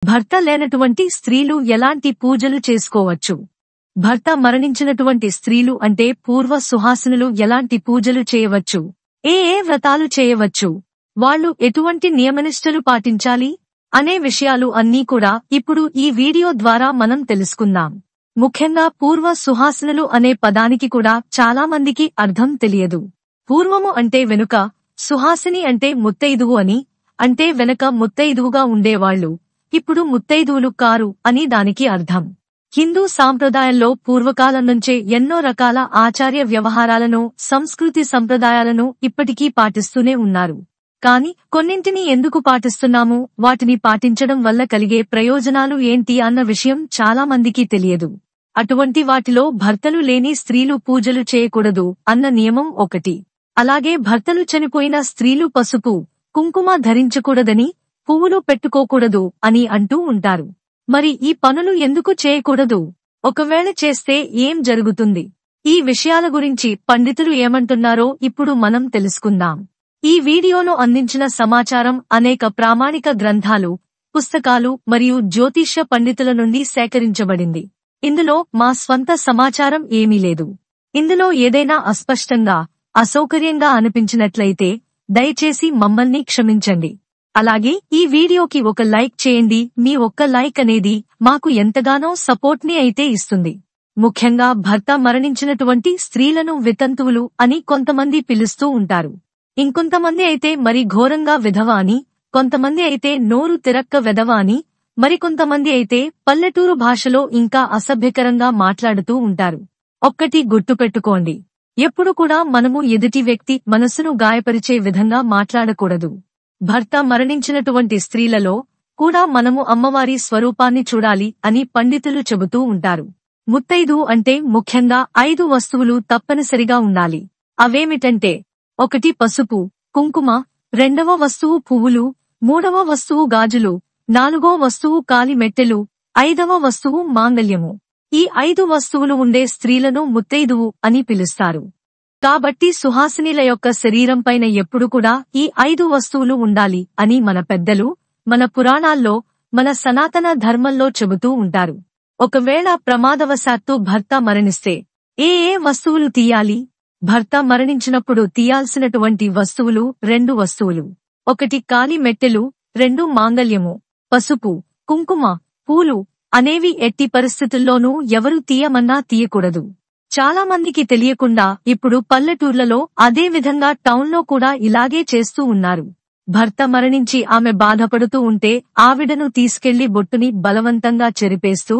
భర్త లేనటువంటి స్త్రీలు ఎలాంటి పూజలు చేసుకోవచ్చు? భర్త మరణించినటువంటి స్త్రీలు అంటే పూర్వ సుహాసినులు ఎలాంటి పూజలు చేయవచ్చు? ఏ వ్రతాలు చేయవచ్చు? వాళ్ళు ఎటువంటి నియమనిష్టలు పాటించాలి? అనే విషయాలు అన్నీ కూడా ఇప్పుడు ఈ వీడియో ద్వారా మనం తెలుసుకుందాం. ముఖ్యంగా పూర్వ సుహాసినులు అనే పదానికి కూడా చాలా మందికి అర్థం తెలియదు. పూర్వము అంటే వెనుక, సుహాసిని అంటే ముత్తైదువు అని, అంటే వెనక ముత్తైదువుగా ఉండేవాళ్లు, ఇప్పుడు ముత్తైదువులు కారు అని దానికి అర్థం. హిందూ సాంప్రదాయంలో పూర్వకాలం నుంచే ఎన్నో రకాల ఆచార్య వ్యవహారాలను, సంస్కృతి సంప్రదాయాలను ఇప్పటికీ పాటిస్తూనే ఉన్నారు. కాని కొన్నింటిని ఎందుకు పాటిస్తున్నాము, వాటిని పాటించడం వల్ల కలిగే ప్రయోజనాలు ఏంటి అన్న విషయం చాలా మందికి తెలియదు. అటువంటి వాటిలో భర్తలు లేని స్త్రీలు పూజలు చేయకూడదు అన్న నియమం ఒకటి. అలాగే భర్తలు చనిపోయిన స్త్రీలు పసుపు, కుంకుమ ధరించకూడదని, పువ్వులు పెట్టుకోకూడదు అని అంటూ ఉంటారు. మరి ఈ పనులు ఎందుకు చేయకూడదు? ఒకవేళ చేస్తే ఏం జరుగుతుంది? ఈ విషయాల గురించి పండితులు ఏమంటున్నారో ఇప్పుడు మనం తెలుసుకుందాం. ఈ వీడియోలో అందించిన సమాచారం అనేక ప్రామాణిక గ్రంథాలు, పుస్తకాలు మరియు జ్యోతిష్య పండితుల నుండి సేకరించబడింది. ఇందులో మా స్వంత సమాచారం ఏమీ లేదు. ఇందులో ఏదైనా అస్పష్టంగా, అసౌకర్యంగా అనిపించినట్లయితే దయచేసి మమ్మల్ని క్షమించండి. అలాగే ఈ వీడియోకి ఒక లైక్ చేయండి. మీ ఒక్క లైక్ అనేది మాకు ఎంతగానో సపోర్ట్ ని అయితే ఇస్తుంది. ముఖ్యంగా భర్త మరణించినటువంటి స్త్రీలను వితంతువులు అని కొంతమంది పిలుస్తూ ఉంటారు. ఇంకొంతమంది అయితే మరి ఘోరంగా విధవ అని, కొంతమంది అయితే నోరు తిరక్క వెధవ అని, మరికొంతమంది అయితే పల్లెటూరు భాషలో ఇంకా అసభ్యకరంగా మాట్లాడుతూ ఉంటారు. ఒక్కటి గుర్తుపెట్టుకోండి, ఎప్పుడు కూడా మనము ఎదుటి వ్యక్తి మనసును గాయపరిచే విధంగా మాట్లాడకూడదు. భర్త మరణించినటువంటి స్త్రీలలో కూడా మనము అమ్మవారి స్వరూపాన్ని చూడాలి అని పండితులు చెబుతూ ఉంటారు. ముత్తైదు అంటే ముఖ్యంగా 5 వస్తువులు తప్పనిసరిగా ఉండాలి. అవేమిటంటే, 1 పసుపు, కుంకుమ, 2వ వస్తువు పువ్వులు, 3వ వస్తువు గాజులు, 4వ వస్తువు కాలి మెట్టెలు, 5వ వస్తువు మాంగళ్యము. ఈ 5 వస్తువులు ఉండే స్త్రీలను ముత్తైదువు అని పిలుస్తారు. కాబట్టి సుహాసినిల యొక్క శరీరం పైన ఎప్పుడు కూడా ఈ 5 వస్తువులు ఉండాలి అని మన పెద్దలు, మన పురాణాల్లో, మన సనాతన ధర్మంలో చెబుతూ ఉంటారు. ఒకవేళ ప్రమాదవశాత్తు భర్త మరణిస్తే ఏ వస్తువులు తీయాలి? భర్త మరణించినప్పుడు తీయాల్సినటువంటి వస్తువులు 2 వస్తువులు. 1 కాలి మెట్టెలు, 2 మాంగళ్యము. పసుపు, కుంకుమ, పూలు అనేవి ఎట్టి పరిస్థితుల్లోనూ ఎవరు తీయమన్నా తీయకూడదు. చాలా మందికి తెలియకుండా ఇప్పుడు పల్లెటూర్లలో, అదే విధంగా టౌన్లో కూడా ఇలాగే చేస్తూ ఉన్నారు. భర్త మరణించి ఆమె బాధపడుతూ ఉంటే ఆవిడను తీసుకెళ్లి బొట్టుని బలవంతంగా చెరిపేస్తూ,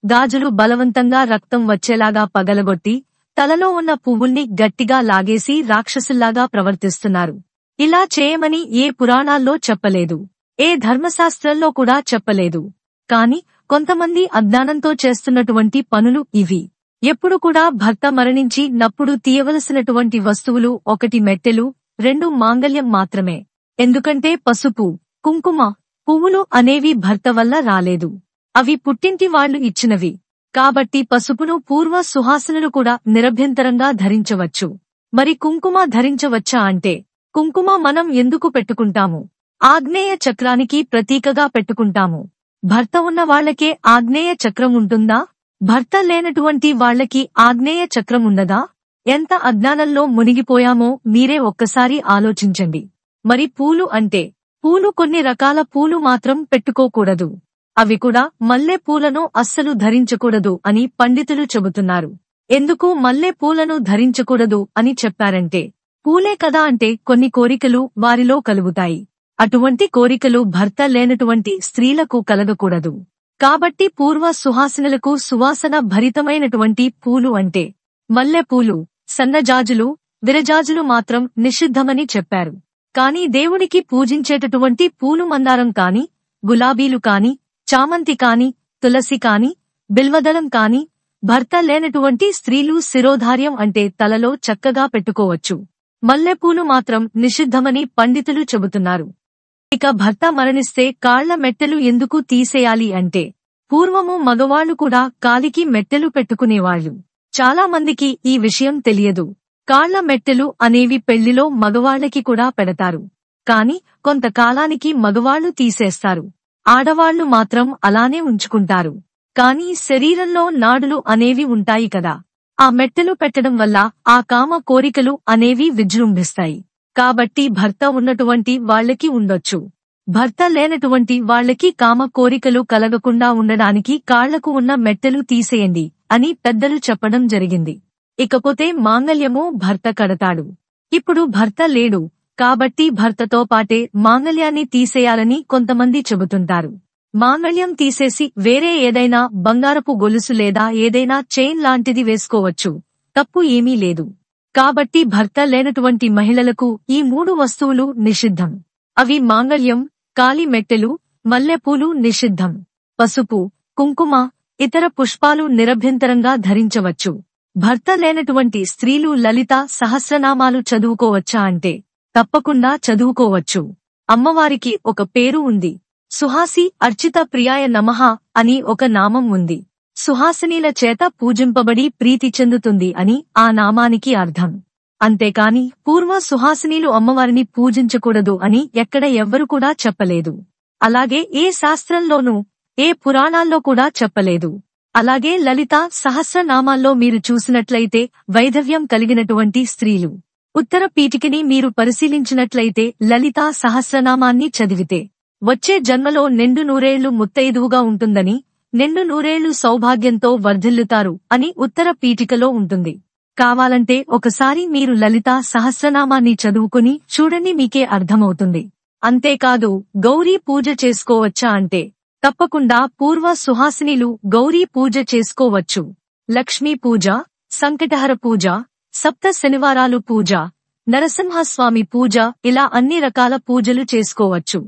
గాజులు బలవంతంగా రక్తం వచ్చేలాగా పగలగొట్టి, తలలో ఉన్న పువ్వుల్ని గట్టిగా లాగేసి రాక్షసుల్లాగా ప్రవర్తిస్తున్నారు. ఇలా చేయమని ఏ పురాణాల్లో చెప్పలేదు, ఏ ధర్మశాస్త్రంలో కూడా చెప్పలేదు. కాని కొంతమంది అజ్ఞానంతో చేస్తున్నటువంటి పనులు ఇవి. ఎప్పుడు కూడా భర్త మరణించి నప్పుడు తీయవలసినటువంటి వస్తువులు 1 మెట్టెలు, 2 మాంగళ్యం మాత్రమే. ఎందుకంటే పసుపు, కుంకుమ, పువ్వులు అనేవి భర్త వల్ల రాలేదు, అవి పుట్టింటి వాళ్లు ఇచ్చినవి. కాబట్టి పసుపును పూర్వ సుహాసినులు కూడా నిరభ్యంతరంగా ధరించవచ్చు. మరి కుంకుమ ధరించవచ్చా అంటే, కుంకుమ మనం ఎందుకు పెట్టుకుంటాము? ఆగ్నేయ చక్రానికి ప్రతీకగా పెట్టుకుంటాము. భర్త ఉన్న వాళ్లకే ఆగ్నేయ చక్రం ఉంటుందా? భర్త లేనటువంటి వాళ్లకి ఆగ్నేయ చక్రం ఉన్నదా? ఎంత అజ్ఞానంలో మునిగిపోయామో మీరే ఒక్కసారి ఆలోచించండి. మరి పూలు అంటే, పూలు కొన్ని రకాల పూలు మాత్రం పెట్టుకోకూడదు. అవి కూడా మల్లె పూలను అస్సలు ధరించకూడదు అని పండితులు చెబుతున్నారు. ఎందుకు మల్లె పూలను ధరించకూడదు అని చెప్పారంటే, పూలే కదా అంటే కొన్ని కోరికలు వారిలో కలుగుతాయి. అటువంటి కోరికలు భర్త లేనటువంటి స్త్రీలకు కలగకూడదు. కాబట్టి పూర్వ సుహాసినులకు సువాసన భరితమైనటువంటి పూలు అంటే మల్లెపూలు, సన్నజాజులు, విరజాజులు మాత్రం నిషిద్ధమని చెప్పారు. కాని దేవుడికి పూజించేటటువంటి పూలు మందారం కాని, గులాబీలు కాని, చామంతి కాని, తులసి కాని, బిల్వదళం కాని భర్త లేనటువంటి స్త్రీలు శిరోధార్యం అంటే తలలో చక్కగా పెట్టుకోవచ్చు. మల్లెపూలు మాత్రం నిషిద్ధమని పండితులు చెబుతున్నారు. ఇక భర్త మరణిస్తే కాళ్ల మెట్టెలు ఎందుకు తీసేయాలి అంటే, పూర్వము మగవాళ్లు కూడా కాలికి మెట్టెలు పెట్టుకునేవాళ్లు. చాలా మందికి ఈ విషయం తెలియదు. కాళ్ల మెట్టెలు అనేవి పెళ్లిలో మగవాళ్లకి కూడా పెడతారు. కాని కొంతకాలానికి మగవాళ్లు తీసేస్తారు. ఆడవాళ్లు మాత్రం అలానే ఉంచుకుంటారు. కానీ శరీరంలో నాడులు అనేవి ఉంటాయి కదా, ఆ మెట్టెలు పెట్టడం వల్ల ఆ కామ కోరికలు అనేవి విజృంభిస్తాయి. కాబట్టి భర్త ఉన్నటువంటి వాళ్లకి ఉండొచ్చు. భర్త లేనటువంటి వాళ్లకి కామ కోరికలు కలగకుండా ఉండడానికి కాళ్లకు ఉన్న మెట్టెలు తీసేయండి అని పెద్దలు చెప్పడం జరిగింది. ఇకపోతే మాంగళ్యము భర్త కడతాడు. ఇప్పుడు భర్త లేడు కాబట్టి భర్తతో పాటే మాంగళ్యాన్ని తీసేయాలని కొంతమంది చెబుతుంటారు. మాంగళ్యం తీసేసి వేరే ఏదైనా బంగారపు గొలుసు లేదా ఏదైనా చైన్ లాంటిది వేసుకోవచ్చు, తప్పు ఏమీ లేదు. కాబట్టి భర్త లేనటువంటి మహిళలకు ఈ 3 వస్తువులు నిషిద్ధం. అవి మాంగళ్యం, కాలి మెట్టెలు, మల్లెపూలు నిషిద్ధం. పసుపు, కుంకుమ, ఇతర పుష్పాలు నిరభ్యంతరంగా ధరించవచ్చు. భర్త లేనటువంటి స్త్రీలు లలిత సహస్రనామాలు చదువుకోవచ్చా అంటే తప్పకుండా చదువుకోవచ్చు. అమ్మవారికి ఒక పేరు ఉంది. సుహాసి అర్చిత ప్రియాయ నమః అని ఒక నామం ఉంది. సుహాసినీల చేత పూజింపబడి ప్రీతి చెందుతుంది అని ఆ నామానికి అర్థం. అంతేకాని పూర్వ సుహాసినీలు అమ్మవారిని పూజించకూడదు అని ఎక్కడ ఎవ్వరు కూడా చెప్పలేదు. అలాగే ఏ శాస్త్రంలోనూ ఏ పురాణాల్లో కూడా చెప్పలేదు. అలాగే లలిత సహస్రనామాల్లో మీరు చూసినట్లయితే వైధవ్యం కలిగినటువంటి స్త్రీలు ఉత్తర పీఠికని మీరు పరిశీలించినట్లయితే లలితా సహస్రనామాన్ని చదివితే వచ్చే జన్మలో నిండు నూరేళ్లు ముత్తైదువుగా ఉంటుందని, నిండు నూరేళ్లు సౌభాగ్యంతో వర్ధిల్లుతారు అని ఉత్తర పీఠికలో ఉంటుంది. కావాలంటే ఒకసారి మీరు లలితా సహస్రనామాన్ని చదువుకుని చూడండి, మీకే అర్థమవుతుంది. అంతేకాదు గౌరీ పూజ చేసుకోవచ్చా అంటే తప్పకుండా పూర్వ సుహాసినీలు గౌరీ పూజ చేసుకోవచ్చు. లక్ష్మీ పూజ, సంకటహర పూజ, సప్త శనివారాలు పూజ, నరసింహస్వామి పూజ, ఇలా అన్ని రకాల పూజలు చేసుకోవచ్చు.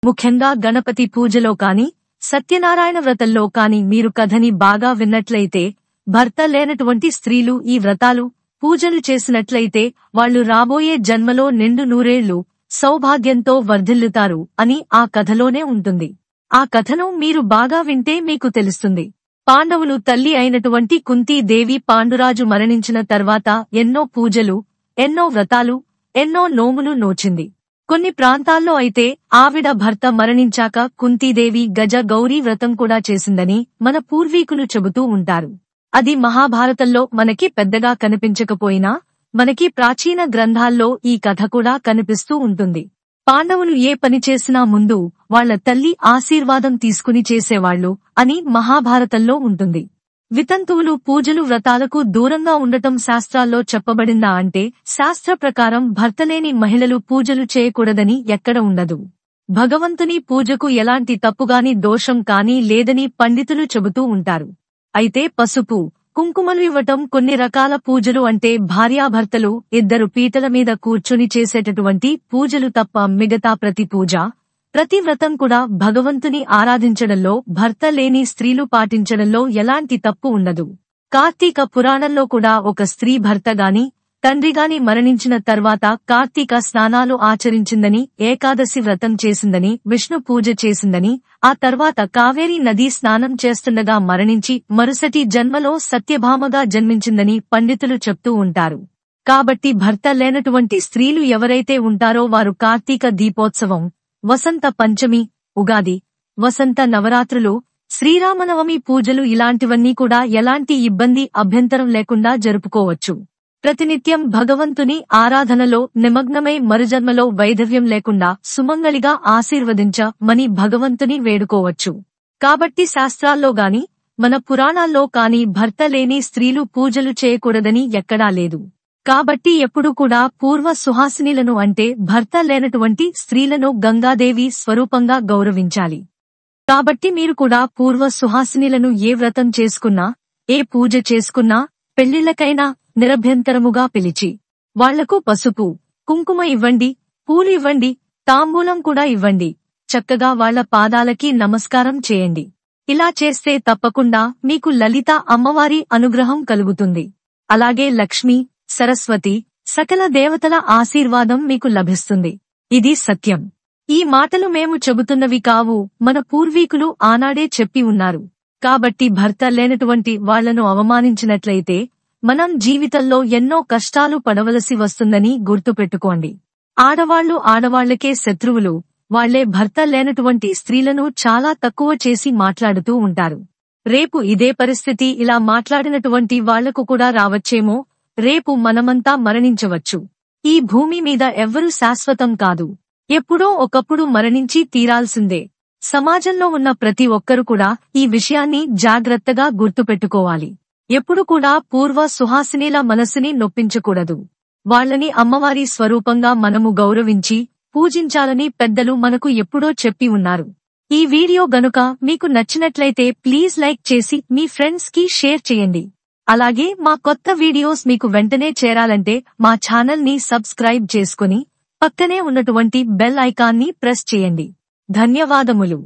ముఖ్యంగా గణపతి పూజలో కాని సత్యనారాయణ వ్రతంలో కాని మీరు కథని బాగా విన్నట్లయితే భర్త లేనటువంటి స్త్రీలు ఈ వ్రతాలు పూజలు చేసినట్లయితే వాళ్లు రాబోయే జన్మలో నిండు నూరేళ్లు సౌభాగ్యంతో వర్ధిల్లుతారు అని ఆ కథలోనే ఉంటుంది. ఆ కథను మీరు బాగా వింటే మీకు తెలుస్తుంది. పాండవులు తల్లి అయినటువంటి కుంతీదేవి పాండురాజు మరణించిన తర్వాత ఎన్నో పూజలు, ఎన్నో వ్రతాలు, ఎన్నో నోములు నోచింది. కొన్ని ప్రాంతాల్లో అయితే ఆవిడ భర్త మరణించాక కుంతీదేవి గజ గౌరీ వ్రతం కూడా చేసిందని మన పూర్వీకులు చెబుతూ ఉంటారు. అది మహాభారతంలో మనకి పెద్దగా కనిపించకపోయినా మనకి ప్రాచీన గ్రంథాల్లో ఈ కథ కూడా కనిపిస్తూ ఉంటుంది. పాండవులు ఏ పని చేసినా ముందు వాళ్ల తల్లి ఆశీర్వాదం తీసుకుని చేసేవాళ్లు అని మహాభారతంలో ఉంటుంది. వితంతువులు పూజలు వ్రతాలకు దూరంగా ఉండటం శాస్త్రాల్లో చెప్పబడిందా అంటే శాస్త్ర ప్రకారం భర్తలేని మహిళలు పూజలు చేయకూడదని ఎక్కడ ఉండదు. భగవంతుని పూజకు ఎలాంటి తప్పుగాని దోషం కానీ లేదని పండితులు చెబుతూ ఉంటారు. అయితే పసుపు, కుంకుమలు ఇవ్వటం, కొన్ని రకాల పూజలు అంటే భార్యాభర్తలు ఇద్దరు పీటల మీద కూర్చుని చేసేటటువంటి పూజలు తప్ప మిగతా ప్రతి పూజ, ప్రతి వ్రతం కూడా భగవంతుని ఆరాధించడంలో భర్త లేని స్త్రీలు పాటించడంలో ఎలాంటి తప్పు ఉండదు. కార్తీక పురాణంలో కూడా ఒక స్త్రీ భర్తగాని తండ్రిగాని మరణించిన తర్వాత కార్తీక స్నానాలు ఆచరించిందని, ఏకాదశి వ్రతం చేసిందని, విష్ణు పూజ చేసిందని, ఆ తర్వాత కావేరీ నదీ స్నానం చేస్తుండగా మరణించి మరుసటి జన్మలో సత్యభామగా జన్మించిందని పండితులు చెప్తూ ఉంటారు. కాబట్టి భర్త లేనటువంటి స్త్రీలు ఎవరైతే ఉంటారో వారు కార్తీక దీపోత్సవం, వసంత పంచమి, ఉగాది, వసంత నవరాత్రులు, శ్రీరామనవమి పూజలు ఇలాంటివన్నీ కూడా ఎలాంటి ఇబ్బంది అభ్యంతరం లేకుండా జరుపుకోవచ్చు. ప్రతినిత్యం భగవంతుని ఆరాధనలో నిమగ్నమై మరుజన్మలో వైధవ్యం లేకుండా సుమంగళిగా ఆశీర్వదించమని భగవంతుని వేడుకోవచ్చు. కాబట్టి శాస్త్రాల్లో గాని మన పురాణాల్లో కాని భర్త లేని స్త్రీలు పూజలు చేయకూడదని ఎక్కడా లేదు. కాబట్టి ఎప్పుడు కూడా పూర్వ సుహాసినీలను అంటే భర్త లేనటువంటి స్త్రీలను గంగాదేవి స్వరూపంగా గౌరవించాలి. కాబట్టి మీరు కూడా పూర్వ సుహాసినీలను ఏ వ్రతం చేసుకున్నా, ఏ పూజ చేసుకున్నా పెళ్లిళ్లకైనా నిరభ్యంతరముగా పిలిచి వాళ్లకు పసుపు, కుంకుమ ఇవ్వండి, పూలు ఇవ్వండి, తాంబూలం కూడా ఇవ్వండి. చక్కగా వాళ్ల పాదాలకి నమస్కారం చేయండి. ఇలా చేస్తే తప్పకుండా మీకు లలిత అమ్మవారి అనుగ్రహం కలుగుతుంది. అలాగే లక్ష్మి, సరస్వతి, సకల దేవతల ఆశీర్వాదం మీకు లభిస్తుంది. ఇది సత్యం. ఈ మాటలు మేము చెబుతున్నవి కావు, మన పూర్వీకులు ఆనాడే చెప్పి ఉన్నారు. కాబట్టి భర్త లేనటువంటి వాళ్లను అవమానించినట్లయితే మనం జీవితంలో ఎన్నో కష్టాలు పడవలసి వస్తుందని గుర్తుపెట్టుకోండి. ఆడవాళ్లు ఆడవాళ్లకే శత్రువులు, వాళ్లే భర్త లేనటువంటి స్త్రీలను చాలా తక్కువ చేసి మాట్లాడుతూ ఉంటారు. రేపు ఇదే పరిస్థితి ఇలా మాట్లాడినటువంటి వాళ్లకు కూడా రావచ్చేమో. రేపు మనమంతా మరణించవచ్చు. ఈ భూమి మీద ఎవ్వరూ శాశ్వతం కాదు. ఎప్పుడో ఒకప్పుడు మరణించి తీరాల్సిందే. సమాజంలో ఉన్న ప్రతి ఒక్కరు కూడా ఈ విషయాన్ని జాగ్రత్తగా గుర్తుపెట్టుకోవాలి. ఎప్పుడు కూడా పూర్వ సుహాసినీల మనసుని నొప్పించకూడదు. వాళ్ళని అమ్మవారి స్వరూపంగా మనము గౌరవించి పూజించాలని పెద్దలు మనకు ఎప్పుడో చెప్పి ఉన్నారు. ఈ వీడియో గనుక మీకు నచ్చినట్లయితే ప్లీజ్ లైక్ చేసి మీ ఫ్రెండ్స్ కి షేర్ చేయండి. అలాగే మా కొత్త వీడియోస్ మీకు వెంటనే చేరాలంటే మా ఛానల్ ని సబ్స్క్రైబ్ చేసుకుని పక్కనే ఉన్నటువంటి బెల్ ఐకాన్ ని ప్రెస్ చేయండి. ధన్యవాదములు.